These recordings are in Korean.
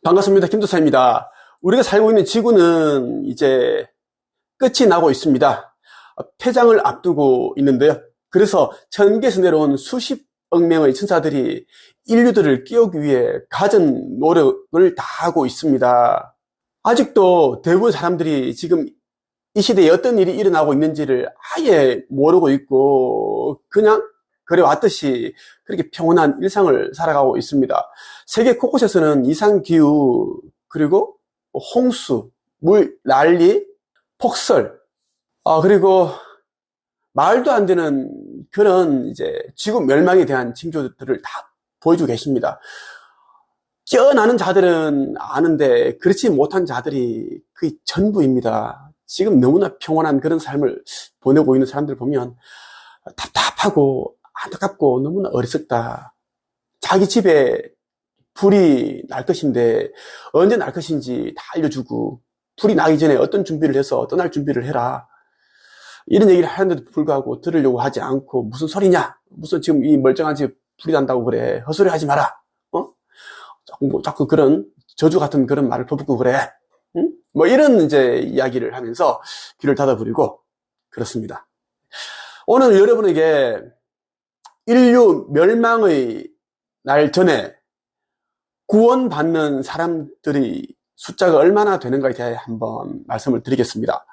반갑습니다. 김도사입니다. 우리가 살고 있는 지구는 이제 끝이 나고 있습니다. 폐장을 앞두고 있는데요. 그래서 천계에서 내려온 수십억 명의 천사들이 인류들을 깨우기 위해 갖은 노력을 다하고 있습니다. 아직도 대부분 사람들이 지금 이 시대에 어떤 일이 일어나고 있는지를 아예 모르고 있고 그냥 그래왔듯이 그렇게 평온한 일상을 살아가고 있습니다. 세계 곳곳에서는 이상기후, 그리고 홍수, 물 난리, 폭설, 그리고 말도 안 되는 그런 이제 지구 멸망에 대한 징조들을 다 보여주고 계십니다. 깨어나는 자들은 아는데 그렇지 못한 자들이 거의 전부입니다. 지금 너무나 평온한 그런 삶을 보내고 있는 사람들 보면 답답하고 안타깝고 너무나 어리석다. 자기 집에 불이 날 것인데 언제 날 것인지 다 알려주고 불이 나기 전에 어떤 준비를 해서 떠날 준비를 해라. 이런 얘기를 하는데도 불구하고 들으려고 하지 않고 무슨 소리냐? 무슨 지금 이 멀쩡한 집에 불이 난다고 그래. 헛소리 하지 마라. 자꾸 그런 저주 같은 그런 말을 퍼붓고 그래. 응? 뭐 이런 이제 이야기를 하면서 귀를 닫아버리고 그렇습니다. 오늘 여러분에게 인류 멸망의 날 전에 구원받는 사람들이 숫자가 얼마나 되는가에 대해 한번 말씀을 드리겠습니다.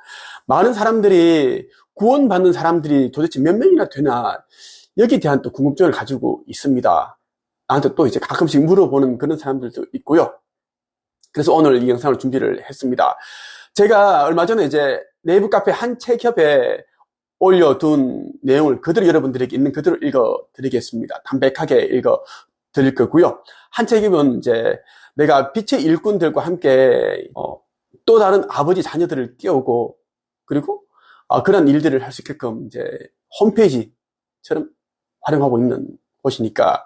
많은 사람들이 구원받는 사람들이 도대체 몇 명이나 되나 여기에 대한 또 궁금증을 가지고 있습니다. 나한테 또 이제 가끔씩 물어보는 그런 사람들도 있고요. 그래서 오늘 이 영상을 준비를 했습니다. 제가 얼마 전에 이제 네이버 카페 한 책협에 올려둔 내용을 그대로 여러분들에게 있는 그대로 읽어 드리겠습니다. 담백하게 읽어 드릴 거고요. 한 책임은 이제 내가 빛의 일꾼들과 함께 또 다른 아버지 자녀들을 깨우고 그리고 그런 일들을 할 수 있게끔 이제 홈페이지처럼 활용하고 있는 곳이니까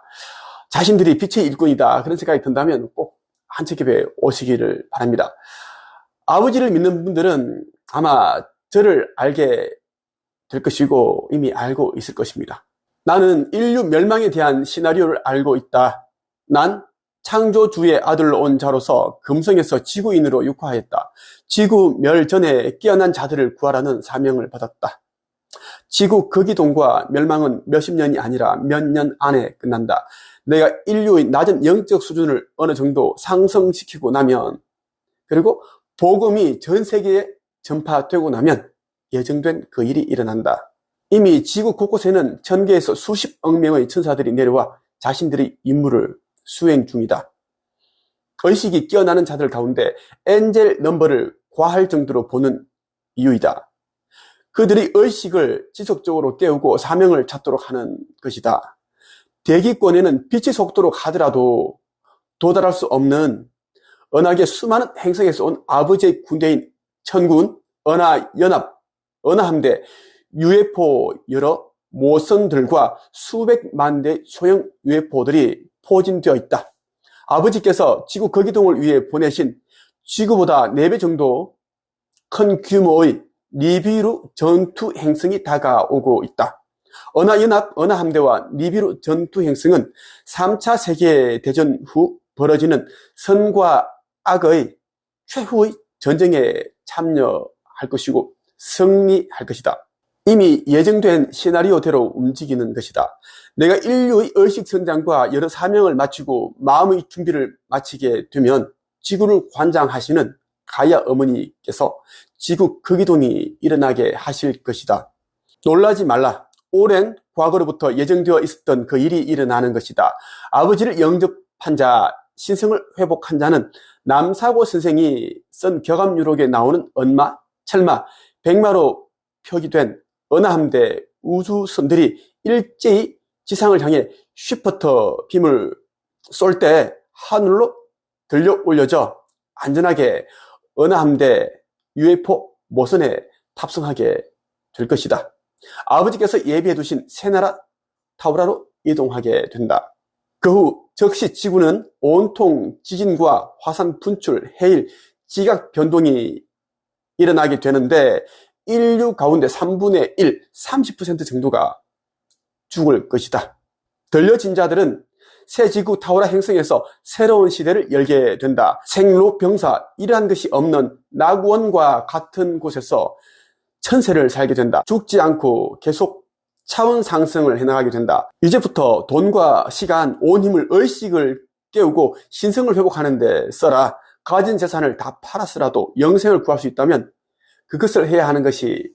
자신들이 빛의 일꾼이다 그런 생각이 든다면 꼭 한 책임에 오시기를 바랍니다. 아버지를 믿는 분들은 아마 저를 알게 될 것이고 이미 알고 있을 것입니다. 나는 인류 멸망에 대한 시나리오를 알고 있다. 난 창조주의 아들로 온 자로서 금성에서 지구인으로 육화하였다. 지구 멸 전에 깨어난 자들을 구하라는 사명을 받았다. 지구 극이동과 멸망은 몇십 년이 아니라 몇 년 안에 끝난다. 내가 인류의 낮은 영적 수준을 어느 정도 상승시키고 나면 그리고 복음이 전 세계에 전파되고 나면 예정된 그 일이 일어난다. 이미 지구 곳곳에는 천계에서 수십억 명의 천사들이 내려와 자신들의 임무를 수행 중이다. 의식이 깨어나는 자들 가운데 엔젤 넘버를 과할 정도로 보는 이유이다. 그들이 의식을 지속적으로 깨우고 사명을 찾도록 하는 것이다. 대기권에는 빛의 속도로 가더라도 도달할 수 없는 은하계 수많은 행성에서 온 아버지의 군대인 천군, 은하연합, 은하함대, UFO 여러 모선들과 수백만 대의 소형 UFO들이 포진되어 있다. 아버지께서 지구 거기동을 위해 보내신 지구보다 4배 정도 큰 규모의 니비루 전투 행성이 다가오고 있다. 은하연합, 은하함대와 니비루 전투 행성은 3차 세계대전 후 벌어지는 선과 악의 최후의 전쟁에 참여할 것이고 승리할 것이다. 이미 예정된 시나리오대로 움직이는 것이다. 내가 인류의 의식 성장과 여러 사명을 마치고 마음의 준비를 마치게 되면 지구를 관장하시는 가야 어머니께서 지구 극이동이 일어나게 하실 것이다. 놀라지 말라. 오랜 과거로부터 예정되어 있었던 그 일이 일어나는 것이다. 아버지를 영접한 자, 신성을 회복한 자는 남사고 선생이 쓴 격암유록에 나오는 은마, 철마, 백마로 표기된 은하함대 우주선들이 일제히 지상을 향해 슈퍼터 빔을 쏠 때 하늘로 들려 올려져 안전하게 은하함대 UFO 모선에 탑승하게 될 것이다. 아버지께서 예비해 두신 새나라 타우라로 이동하게 된다. 그 후 즉시 지구는 온통 지진과 화산 분출, 해일, 지각 변동이 일어나게 되는데 인류 가운데 3분의 1, 30% 정도가 죽을 것이다. 들려진 자들은 새 지구 타오라 행성에서 새로운 시대를 열게 된다. 생로병사 이러한 것이 없는 낙원과 같은 곳에서 천세를 살게 된다. 죽지 않고 계속 차원 상승을 해나가게 된다. 이제부터 돈과 시간, 온 힘을 의식을 깨우고 신성을 회복하는 데 써라. 가진 재산을 다 팔았으라도 영생을 구할 수 있다면 그것을 해야 하는 것이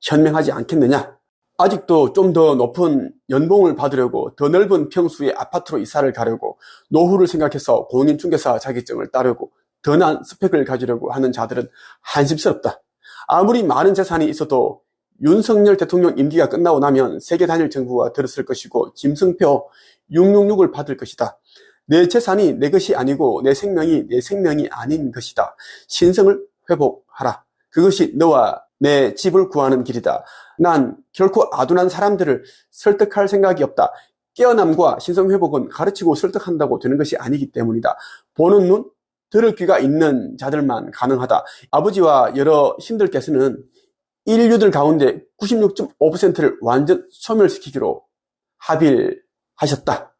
현명하지 않겠느냐? 아직도 좀 더 높은 연봉을 받으려고 더 넓은 평수의 아파트로 이사를 가려고 노후를 생각해서 공인중개사 자격증을 따려고 더 나은 스펙을 가지려고 하는 자들은 한심스럽다. 아무리 많은 재산이 있어도 윤석열 대통령 임기가 끝나고 나면 세계 단일 정부가 들었을 것이고 김승표 666을 받을 것이다. 내 재산이 내 것이 아니고 내 생명이 내 생명이 아닌 것이다. 신성을 회복하라. 그것이 너와 내 집을 구하는 길이다. 난 결코 아둔한 사람들을 설득할 생각이 없다. 깨어남과 신성회복은 가르치고 설득한다고 되는 것이 아니기 때문이다. 보는 눈, 들을 귀가 있는 자들만 가능하다. 아버지와 여러 신들께서는 인류들 가운데 96.5%를 완전 소멸시키기로 합의하셨다.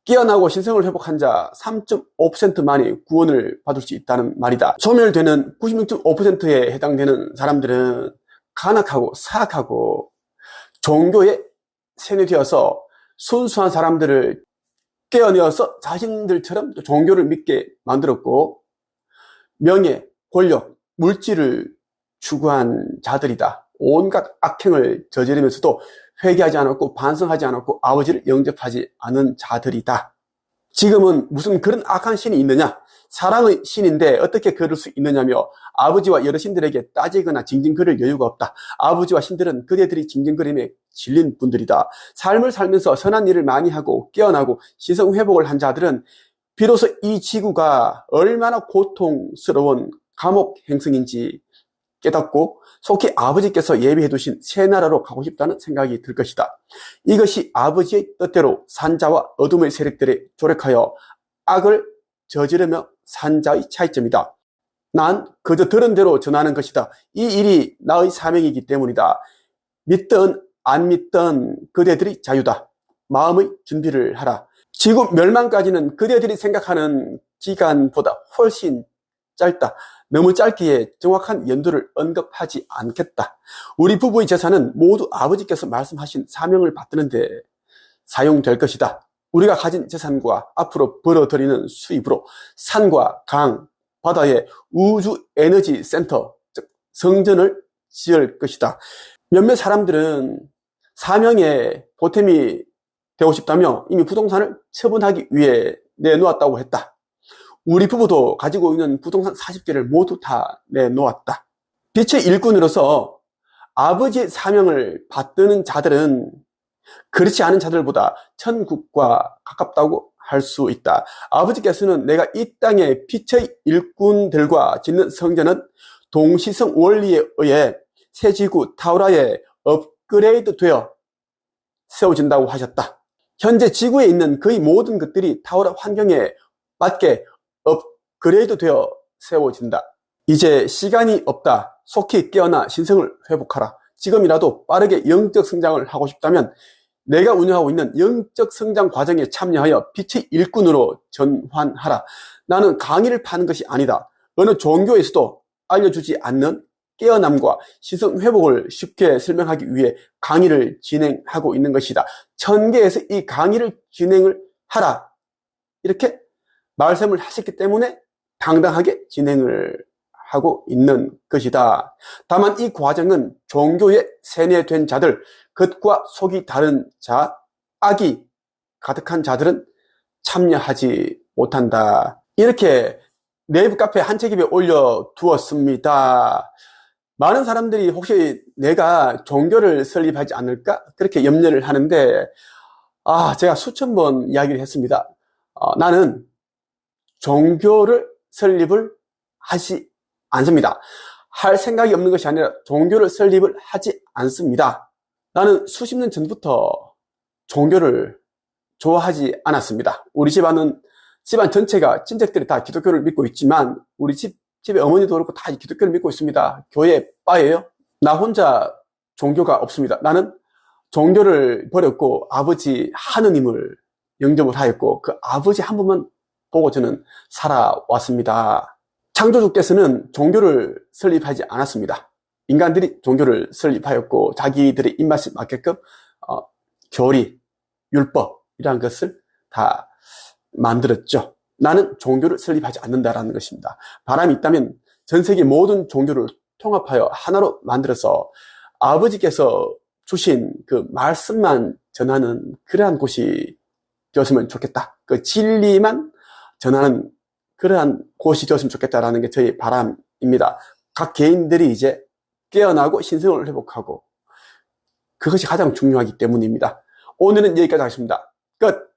깨어나고 신성을 회복한 자 3.5%만이 구원을 받을 수 있다는 말이다. 소멸되는 96.5%에 해당되는 사람들은 간악하고 사악하고 종교에 세뇌되어서 순수한 사람들을 깨어내어서 자신들처럼 종교를 믿게 만들었고 명예, 권력, 물질을 추구한 자들이다. 온갖 악행을 저지르면서도 회개하지 않았고 반성하지 않았고 아버지를 영접하지 않은 자들이다. 지금은 무슨 그런 악한 신이 있느냐? 사랑의 신인데 어떻게 그럴 수 있느냐며 아버지와 여러 신들에게 따지거나 징징거릴 여유가 없다. 아버지와 신들은 그대들이 징징거림에 질린 분들이다. 삶을 살면서 선한 일을 많이 하고 깨어나고 신성회복을 한 자들은 비로소 이 지구가 얼마나 고통스러운 감옥 행성인지 깨닫고 속히 아버지께서 예비해 두신 새 나라로 가고 싶다는 생각이 들 것이다. 이것이 아버지의 뜻대로 산자와 어둠의 세력들에 조력하여 악을 저지르며 산 자의 차이점이다. 난 그저 들은 대로 전하는 것이다. 이 일이 나의 사명이기 때문이다. 믿든 안 믿든 그대들이 자유다. 마음의 준비를 하라. 지구 멸망까지는 그대들이 생각하는 기간보다 훨씬 짧다. 너무 짧기에 정확한 연도를 언급하지 않겠다. 우리 부부의 재산은 모두 아버지께서 말씀하신 사명을 받드는 데 사용될 것이다. 우리가 가진 재산과 앞으로 벌어들이는 수입으로 산과 강, 바다에 우주 에너지 센터, 즉 성전을 지을 것이다. 몇몇 사람들은 사명에 보탬이 되고 싶다며 이미 부동산을 처분하기 위해 내놓았다고 했다. 우리 부부도 가지고 있는 부동산 40개를 모두 다 내놓았다. 빛의 일꾼으로서 아버지의 사명을 받드는 자들은 그렇지 않은 자들보다 천국과 가깝다고 할 수 있다. 아버지께서는 내가 이 땅의 빛의 일꾼들과 짓는 성전은 동시성 원리에 의해 새 지구 타우라에 업그레이드 되어 세워진다고 하셨다. 현재 지구에 있는 거의 모든 것들이 타우라 환경에 맞게 업그레이드 되어 세워진다. 이제 시간이 없다. 속히 깨어나 신성을 회복하라. 지금이라도 빠르게 영적 성장을 하고 싶다면 내가 운영하고 있는 영적 성장 과정에 참여하여 빛의 일꾼으로 전환하라. 나는 강의를 파는 것이 아니다. 어느 종교에서도 알려주지 않는 깨어남과 신성 회복을 쉽게 설명하기 위해 강의를 진행하고 있는 것이다. 천계에서 이 강의를 진행을 하라. 이렇게 말씀을 하셨기 때문에 당당하게 진행을 하고 있는 것이다. 다만 이 과정은 종교에 세뇌된 자들, 겉과 속이 다른 자, 악이 가득한 자들은 참여하지 못한다. 이렇게 네이버 카페 한 책임에 올려두었습니다. 많은 사람들이 혹시 내가 종교를 설립하지 않을까? 그렇게 염려를 하는데 제가 수천 번 이야기를 했습니다. 나는 종교를 설립을 하지 않습니다. 할 생각이 없는 것이 아니라 종교를 설립을 하지 않습니다. 나는 수십 년 전부터 종교를 좋아하지 않았습니다. 우리 집안 전체가 친척들이 다 기독교를 믿고 있지만 우리 집에 어머니도 그렇고 다 기독교를 믿고 있습니다. 교회 빠예요. 나 혼자 종교가 없습니다. 나는 종교를 버렸고 아버지 하느님을 영접을 하였고 그 아버지 한 분만 보고 저는 살아왔습니다. 창조주께서는 종교를 설립하지 않았습니다. 인간들이 종교를 설립하였고 자기들의 입맛에 맞게끔 교리, 율법이라는 것을 다 만들었죠. 나는 종교를 설립하지 않는다라는 것입니다. 바람이 있다면 전 세계 모든 종교를 통합하여 하나로 만들어서 아버지께서 주신 그 말씀만 전하는 그러한 곳이 되었으면 좋겠다. 그 진리만 전하는 그러한 곳이 되었으면 좋겠다라는 게 저희 바람입니다. 각 개인들이 이제 깨어나고 신성을 회복하고 그것이 가장 중요하기 때문입니다. 오늘은 여기까지 하겠습니다. 끝!